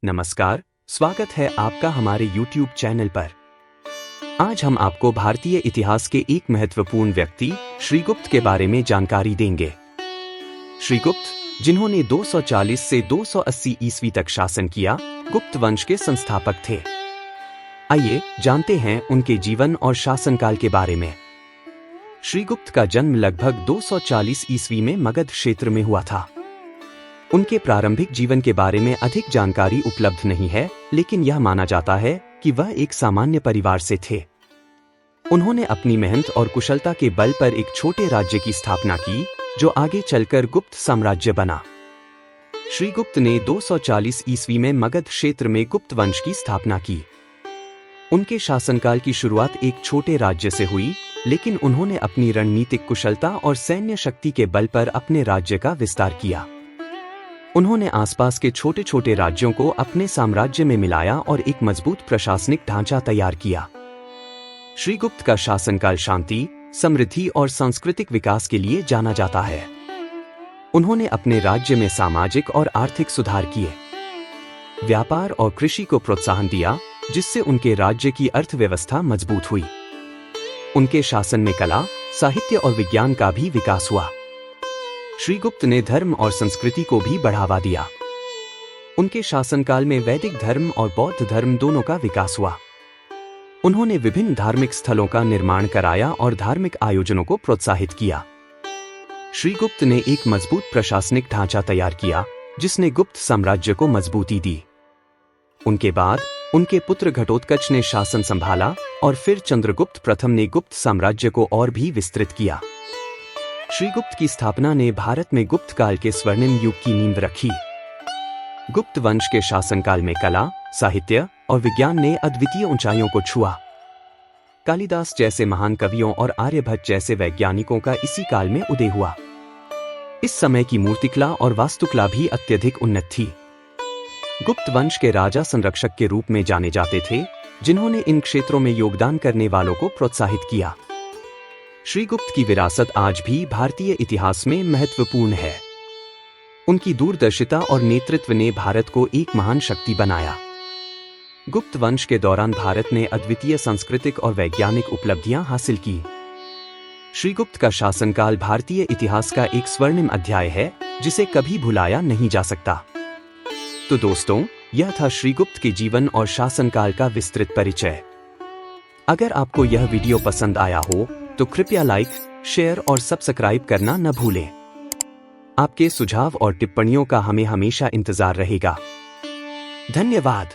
नमस्कार, स्वागत है आपका हमारे YouTube चैनल पर। आज हम आपको भारतीय इतिहास के एक महत्वपूर्ण व्यक्ति श्रीगुप्त के बारे में जानकारी देंगे। श्रीगुप्त, जिन्होंने 240 से 280 ईस्वी तक शासन किया, गुप्त वंश के संस्थापक थे। आइए जानते हैं उनके जीवन और शासनकाल के बारे में। श्रीगुप्त का जन्म लगभग 240 ईस्वी में मगध क्षेत्र में हुआ था। उनके प्रारंभिक जीवन के बारे में अधिक जानकारी उपलब्ध नहीं है, लेकिन यह माना जाता है कि वह एक सामान्य परिवार से थे। उन्होंने अपनी मेहनत और कुशलता के बल पर एक छोटे राज्य की स्थापना की, जो आगे चलकर गुप्त साम्राज्य बना। श्रीगुप्त ने 240 ईस्वी में मगध क्षेत्र में गुप्त वंश की स्थापना की। उनके शासनकाल की शुरुआत एक छोटे राज्य से हुई, लेकिन उन्होंने अपनी रणनीतिक कुशलता और सैन्य शक्ति के बल पर अपने राज्य का विस्तार किया। उन्होंने आसपास के छोटे छोटे राज्यों को अपने साम्राज्य में मिलाया और एक मजबूत प्रशासनिक ढांचा तैयार किया। श्रीगुप्त का शासनकाल शांति, समृद्धि और सांस्कृतिक विकास के लिए जाना जाता है। उन्होंने अपने राज्य में सामाजिक और आर्थिक सुधार किए, व्यापार और कृषि को प्रोत्साहन दिया, जिससे उनके राज्य की अर्थव्यवस्था मजबूत हुई। उनके शासन में कला, साहित्य और विज्ञान का भी विकास हुआ। श्रीगुप्त ने धर्म और संस्कृति को भी बढ़ावा दिया। उनके शासनकाल में वैदिक धर्म और बौद्ध धर्म दोनों का विकास हुआ। उन्होंने विभिन्न धार्मिक स्थलों का निर्माण कराया और धार्मिक आयोजनों को प्रोत्साहित किया। श्रीगुप्त ने एक मजबूत प्रशासनिक ढांचा तैयार किया, जिसने गुप्त साम्राज्य को मजबूती दी। उनके बाद उनके पुत्र घटोत्कच ने शासन संभाला और फिर चंद्रगुप्त प्रथम ने गुप्त साम्राज्य को और भी विस्तृत किया। श्रीगुप्त की स्थापना ने भारत में गुप्त काल के स्वर्णिम युग की नींव रखी। गुप्त वंश के शासनकाल में कला, साहित्य और विज्ञान ने अद्वितीय ऊंचाइयों को छुआ। कालिदास जैसे महान कवियों और आर्यभट्ट जैसे वैज्ञानिकों का इसी काल में उदय हुआ। इस समय की मूर्तिकला और वास्तुकला भी अत्यधिक उन्नत थी। गुप्त वंश के राजा संरक्षक के रूप में जाने जाते थे, जिन्होंने इन क्षेत्रों में योगदान करने वालों को प्रोत्साहित किया। श्रीगुप्त की विरासत आज भी भारतीय इतिहास में महत्वपूर्ण है। उनकी दूरदर्शिता और नेतृत्व ने भारत को एक महान शक्ति बनाया। गुप्त वंश के दौरान भारत ने अद्वितीय सांस्कृतिक और वैज्ञानिक उपलब्धियां हासिल की। श्रीगुप्त का शासनकाल भारतीय इतिहास का एक स्वर्णिम अध्याय है, जिसे कभी भुलाया नहीं जा सकता। तो दोस्तों, यह था श्रीगुप्त के जीवन और शासनकाल का विस्तृत परिचय। अगर आपको यह वीडियो पसंद आया हो तो कृपया लाइक, शेयर और सब्सक्राइब करना न भूलें। आपके सुझाव और टिप्पणियों का हमें हमेशा इंतजार रहेगा। धन्यवाद।